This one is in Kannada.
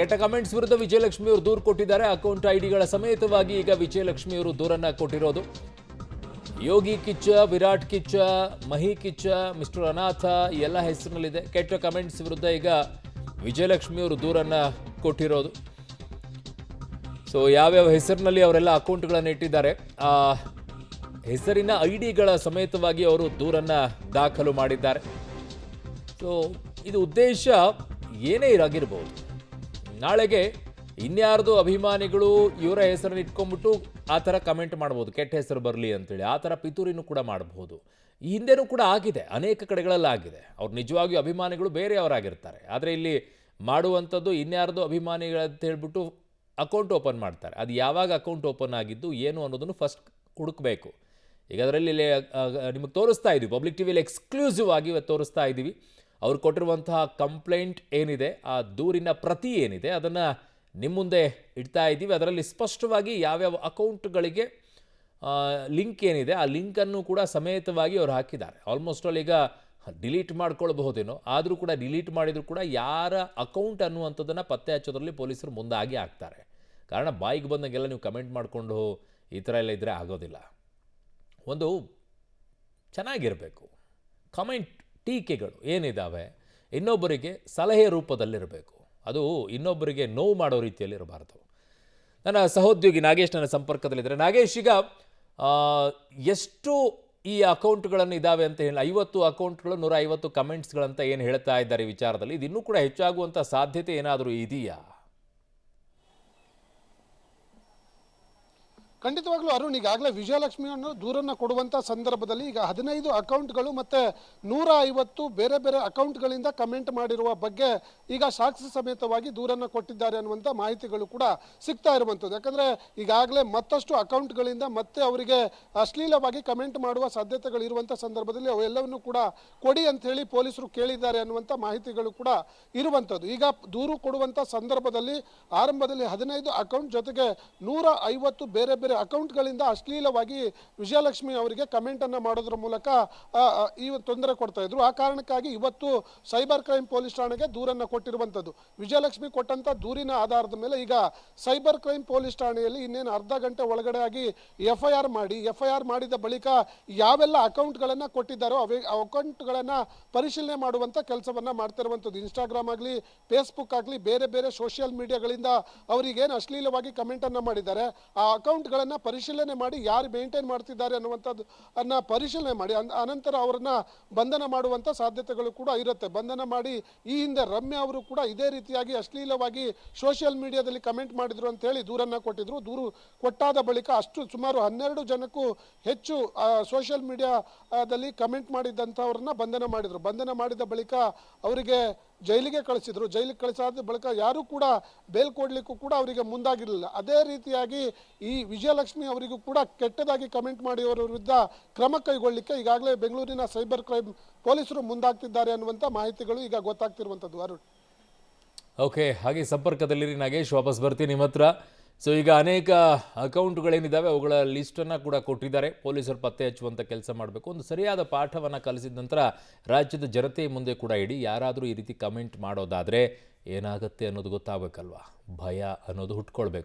ಕೆಟ್ಟ ಕಮೆಂಟ್ಸ್ ವಿರುದ್ಧ ವಿಜಯಲಕ್ಷ್ಮಿ ಅವರು ದೂರು ಕೊಟ್ಟಿದ್ದಾರೆ. ಅಕೌಂಟ್ ಐಡಿಗಳ ಸಮೇತವಾಗಿ ಈಗ ವಿಜಯಲಕ್ಷ್ಮಿ ಅವರು ದೂರನ್ನ ಕೊಟ್ಟಿರೋದು. ಯೋಗಿ ಕಿಚ್ಚ, ವಿರಾಟ್ ಕಿಚ್ಚ, ಮಹಿ ಕಿಚ್ಚ, ಮಿಸ್ಟರ್ ಅನಾಥ ಈ ಎಲ್ಲ ಹೆಸರಿನಲ್ಲಿದೆ. ಕೆಟ್ಟ ಕಮೆಂಟ್ಸ್ ವಿರುದ್ಧ ಈಗ ವಿಜಯಲಕ್ಷ್ಮಿ ಅವರು ದೂರನ್ನ ಕೊಟ್ಟಿರೋದು. ಸೊ ಯಾವ್ಯಾವ ಹೆಸರಿನಲ್ಲಿ ಅವರೆಲ್ಲ ಅಕೌಂಟ್ಗಳನ್ನು ಇಟ್ಟಿದ್ದಾರೆ, ಆ ಹೆಸರಿನ ಐಡಿಗಳ ಸಮೇತವಾಗಿ ಅವರು ದೂರನ್ನ ದಾಖಲು ಮಾಡಿದ್ದಾರೆ. ಸೊ ಇದು ಉದ್ದೇಶ ಏನೇ ಇರಾಗಿರ್ಬೋದು, ನಾಳೆಗೆ ಇನ್ಯಾರ್ದು ಅಭಿಮಾನಿಗಳು ಇವರ ಹೆಸರನ್ನು ಇಟ್ಕೊಂಡ್ಬಿಟ್ಟು ಆ ಥರ ಕಮೆಂಟ್ ಮಾಡ್ಬೋದು, ಕೆಟ್ಟ ಹೆಸರು ಬರಲಿ ಅಂತೇಳಿ. ಆ ಥರ ಪಿತೂರಿನೂ ಕೂಡ ಮಾಡಬಹುದು. ಈ ಹಿಂದೆನೂ ಕೂಡ ಆಗಿದೆ, ಅನೇಕ ಕಡೆಗಳಲ್ಲಿ ಆಗಿದೆ. ಅವ್ರು ನಿಜವಾಗಿಯೂ ಅಭಿಮಾನಿಗಳು ಬೇರೆಯವರಾಗಿರ್ತಾರೆ. ಆದರೆ ಇಲ್ಲಿ ಮಾಡುವಂಥದ್ದು ಇನ್ಯಾರ್ದು ಅಭಿಮಾನಿಗಳಂತ ಹೇಳ್ಬಿಟ್ಟು ಅಕೌಂಟ್ ಓಪನ್ ಮಾಡ್ತಾರೆ. ಅದು ಯಾವಾಗ ಅಕೌಂಟ್ ಓಪನ್ ಆಗಿದ್ದು ಏನು ಅನ್ನೋದನ್ನು ಫಸ್ಟ್ ಹುಡುಕಬೇಕು. ಈಗ ಅದರಲ್ಲಿ ನಿಮಗೆ ತೋರಿಸ್ತಾ ಇದ್ದೀವಿ, ಪಬ್ಲಿಕ್ ಟಿವಿಯಲ್ಲಿ ಎಕ್ಸ್ಕ್ಲೂಸಿವ್ ಆಗಿ ಇವತ್ತು ತೋರಿಸ್ತಾ ಇದ್ದೀವಿ. ಅವ್ರು ಕೊಟ್ಟಿರುವಂತಹ ಕಂಪ್ಲೇಂಟ್ ಏನಿದೆ, ಆ ದೂರಿನ ಪ್ರತಿ ಏನಿದೆ, ಅದನ್ನು ನಿಮ್ಮ ಮುಂದೆ ಇಡ್ತಾ ಇದ್ದೀವಿ. ಅದರಲ್ಲಿ ಸ್ಪಷ್ಟವಾಗಿ ಯಾವ್ಯಾವ ಅಕೌಂಟ್ಗಳಿಗೆ ಲಿಂಕ್ ಏನಿದೆ, ಆ ಲಿಂಕನ್ನು ಕೂಡ ಸಮೇತವಾಗಿ ಅವ್ರು ಹಾಕಿದ್ದಾರೆ. ಆಲ್ಮೋಸ್ಟ್ ಆಲ್ ಈಗ ಡಿಲೀಟ್ ಮಾಡ್ಕೊಳ್ಬಹುದೇನೋ, ಆದರೂ ಕೂಡ ಡಿಲೀಟ್ ಮಾಡಿದರೂ ಕೂಡ ಯಾರ ಅಕೌಂಟ್ ಅನ್ನುವಂಥದ್ದನ್ನು ಪತ್ತೆ ಹಚ್ಚೋದ್ರಲ್ಲಿ ಪೊಲೀಸರು ಮುಂದಾಗಿ ಆಗ್ತಾರೆ. ಕಾರಣ ಬಾಯಿಗೆ ಬಂದಂಗೆಲ್ಲ ನೀವು ಕಮೆಂಟ್ ಮಾಡಿಕೊಂಡು ಈ ಥರ ಎಲ್ಲ ಇದ್ದರೆ ಆಗೋದಿಲ್ಲ. ಒಂದು ಚೆನ್ನಾಗಿರಬೇಕು. ಕಮೆಂಟ್ ಟೀಕೆಗಳು ಏನಿದ್ದಾವೆ ಇನ್ನೊಬ್ಬರಿಗೆ ಸಲಹೆ ರೂಪದಲ್ಲಿರಬೇಕು. ಅದು ಇನ್ನೊಬ್ಬರಿಗೆ ನೋವು ಮಾಡೋ ರೀತಿಯಲ್ಲಿ ಇರಬಾರ್ದು. ನನ್ನ ಸಹೋದ್ಯೋಗಿ ನಾಗೇಶ್ ನನ್ನ ಸಂಪರ್ಕದಲ್ಲಿದ್ದಾರೆ. ನಾಗೇಶ್, ಈಗ ಎಷ್ಟು ಈ ಅಕೌಂಟ್ಗಳನ್ನು ಇದ್ದಾವೆ ಅಂತ ಹೇಳಿ 50 ಅಕೌಂಟ್ಗಳು 150 ಕಮೆಂಟ್ಸ್ಗಳಂತ ಏನು ಹೇಳ್ತಾ ಇದ್ದಾರೆ ಈ ವಿಚಾರದಲ್ಲಿ, ಇದು ಇನ್ನೂ ಕೂಡ ಹೆಚ್ಚಾಗುವಂಥ ಸಾಧ್ಯತೆ ಏನಾದರೂ ಇದೆಯಾ? ಖಂಡಿತವಾಗ್ಲೂ ಅರುಣ್, ಈಗಾಗಲೇ ವಿಜಯಲಕ್ಷ್ಮಿಯನ್ನು ದೂರನ್ನು ಕೊಡುವಂಥ ಸಂದರ್ಭದಲ್ಲಿ ಈಗ 15 ಅಕೌಂಟ್ಗಳು ಮತ್ತು 150 ಬೇರೆ ಬೇರೆ ಅಕೌಂಟ್ಗಳಿಂದ ಕಮೆಂಟ್ ಮಾಡಿರುವ ಬಗ್ಗೆ ಈಗ ಸಾಕ್ಷಿ ಸಮೇತವಾಗಿ ದೂರನ್ನು ಕೊಟ್ಟಿದ್ದಾರೆ ಅನ್ನುವಂಥ ಮಾಹಿತಿಗಳು ಕೂಡ ಸಿಗ್ತಾ ಇರುವಂಥದ್ದು. ಯಾಕಂದರೆ ಈಗಾಗಲೇ ಮತ್ತಷ್ಟು ಅಕೌಂಟ್ಗಳಿಂದ ಮತ್ತೆ ಅವರಿಗೆ ಅಶ್ಲೀಲವಾಗಿ ಕಮೆಂಟ್ ಮಾಡುವ ಸಾಧ್ಯತೆಗಳಿರುವಂಥ ಸಂದರ್ಭದಲ್ಲಿ ಅವೆಲ್ಲವನ್ನು ಕೂಡ ಕೊಡಿ ಅಂಥೇಳಿ ಪೊಲೀಸರು ಕೇಳಿದ್ದಾರೆ ಅನ್ನುವಂಥ ಮಾಹಿತಿಗಳು ಕೂಡ ಇರುವಂಥದ್ದು. ಈಗ ದೂರು ಕೊಡುವಂಥ ಸಂದರ್ಭದಲ್ಲಿ ಆರಂಭದಲ್ಲಿ 15 ಅಕೌಂಟ್ ಜೊತೆಗೆ 150 ಬೇರೆ ಬೇರೆ ಅಕೌಂಟ್ಗಳಿಂದ ಅಶ್ಲೀಲವಾಗಿ ವಿಜಯಲಕ್ಷ್ಮಿ ಅವರಿಗೆ ಕಮೆಂಟನ್ನು ಮಾಡೋದ್ರ ಮೂಲಕ ಈ ತೊಂದರೆ ಕೊಡ್ತಾ ಇದ್ರು. ಆ ಕಾರಣಕ್ಕಾಗಿ ಇವತ್ತು ಸೈಬರ್ ಕ್ರೈಮ್ ಪೊಲೀಸ್ ಠಾಣೆಗೆ ದೂರನ್ನು ಕೊಟ್ಟಿರುವಂಥದ್ದು. ವಿಜಯಲಕ್ಷ್ಮಿ ಕೊಟ್ಟಂಥ ದೂರಿನ ಆಧಾರದ ಮೇಲೆ ಈಗ ಸೈಬರ್ ಕ್ರೈಮ್ ಪೊಲೀಸ್ ಠಾಣೆಯಲ್ಲಿ ಇನ್ನೇನು ಅರ್ಧ ಗಂಟೆ ಒಳಗಡೆ ಆಗಿ FIR ಮಾಡಿದ ಬಳಿಕ ಯಾವೆಲ್ಲ ಅಕೌಂಟ್ಗಳನ್ನು ಕೊಟ್ಟಿದ್ದಾರೋ ಅಕೌಂಟ್ಗಳನ್ನು ಪರಿಶೀಲನೆ ಮಾಡುವಂಥ ಕೆಲಸವನ್ನು ಮಾಡ್ತಿರುವಂಥದ್ದು. ಇನ್ಸ್ಟಾಗ್ರಾಮ್ ಆಗಲಿ, ಫೇಸ್ಬುಕ್ ಆಗಲಿ, ಬೇರೆ ಬೇರೆ ಸೋಷಿಯಲ್ ಮೀಡಿಯಾಗಳಿಂದ ಅವರಿಗೇನು ಅಶ್ಲೀಲವಾಗಿ ಕಮೆಂಟನ್ನು ಮಾಡಿದ್ದಾರೆ ಆ ಅಕೌಂಟ್ಗಳನ್ನು ಪರಿಶೀಲನೆ ಮಾಡಿ ಯಾರು ಮೇಂಟೈನ್ ಮಾಡ್ತಿದ್ದಾರೆ ಅನ್ನುವಂಥದ್ದು ಪರಿಶೀಲನೆ ಮಾಡಿ ಅನಂತರ ಅವರನ್ನ ಬಂಧನ ಮಾಡುವಂಥ ಸಾಧ್ಯತೆಗಳು ಕೂಡ ಇರುತ್ತೆ. ಬಂಧನ ಮಾಡಿ ಈ ಹಿಂದೆ ರಮ್ಯಾ ಅವರು ಕೂಡ ಇದೇ ರೀತಿಯಾಗಿ ಅಶ್ಲೀಲವಾಗಿ ಸೋಷಿಯಲ್ ಮೀಡಿಯಾದಲ್ಲಿ ಕಮೆಂಟ್ ಮಾಡಿದ್ರು ಅಂತ ಹೇಳಿ ದೂರನ್ನು ಕೊಟ್ಟಿದ್ರು. ದೂರು ಕೊಟ್ಟಾದ ಬಳಿಕ ಸುಮಾರು 12 ಜನಕ್ಕೂ ಹೆಚ್ಚು ಸೋಷಿಯಲ್ ಮೀಡಿಯಾದಲ್ಲಿ ಕಮೆಂಟ್ ಮಾಡಿದ್ದಂಥವ್ರನ್ನ ಬಂಧನ ಮಾಡಿದ್ರು. ಬಂಧನ ಮಾಡಿದ ಬಳಿಕ ಅವರಿಗೆ ಜೈಲಿಗೆ ಕಳಿಸಿದ್ರು. ಜೈಲಿಗೆ ಕಳಿಸಾದ ಬಳಿಕ ಯಾರೂ ಕೂಡ ಬೇಲ್ ಕೊಡಲಿಕ್ಕೂ ಕೂಡ ಅವರಿಗೆ ಮುಂದಾಗಿರಲಿಲ್ಲ. ಅದೇ ರೀತಿಯಾಗಿ ಈ ವಿಜಯಲಕ್ಷ್ಮಿ ಅವರಿಗೂ ಕೂಡ ಕೆಟ್ಟದಾಗಿ ಕಮೆಂಟ್ ಮಾಡಿಯವರ ವಿರುದ್ಧ ಕ್ರಮ ಕೈಗೊಳ್ಳಲಿಕ್ಕೆ ಈಗಾಗಲೇ ಬೆಂಗಳೂರಿನ ಸೈಬರ್ ಕ್ರೈಮ್ ಪೊಲೀಸರು ಮುಂದಾಗ್ತಿದ್ದಾರೆ ಅನ್ನುವಂಥ ಮಾಹಿತಿಗಳು ಈಗ ಗೊತ್ತಾಗ್ತಿರುವಂಥದ್ದು. ಅರುಣ್, ಓಕೆ, ಹಾಗೆ ಸಂಪರ್ಕದಲ್ಲಿರಿ ನಾಗೇಶ್, ವಾಪಸ್ ಬರ್ತೀನಿ ನಿಮ್ಮ ಹತ್ರ. ಸೊ ಈಗ ಅನೇಕ ಅಕೌಂಟ್ಗಳೇನಿದ್ದಾವೆ ಅವುಗಳ ಲಿಸ್ಟನ್ನು ಕೂಡ ಕೊಟ್ಟಿದ್ದಾರೆ. ಪೊಲೀಸರು ಪತ್ತೆ ಹಚ್ಚುವಂಥ ಕೆಲಸ ಮಾಡಬೇಕು. ಒಂದು ಸರಿಯಾದ ಪಾಠವನ್ನು ಕಲಿಸಿದ ನಂತರ ರಾಜ್ಯದ ಜನತೆ ಮುಂದೆ ಕೂಡ ಇಡಿ. ಯಾರಾದರೂ ಈ ರೀತಿ ಕಮೆಂಟ್ ಮಾಡೋದಾದರೆ ಏನಾಗುತ್ತೆ ಅನ್ನೋದು ಗೊತ್ತಾಗಬೇಕಲ್ವಾ? ಭಯ ಅನ್ನೋದು ಹುಟ್ಕೊಳ್ಬೇಕು.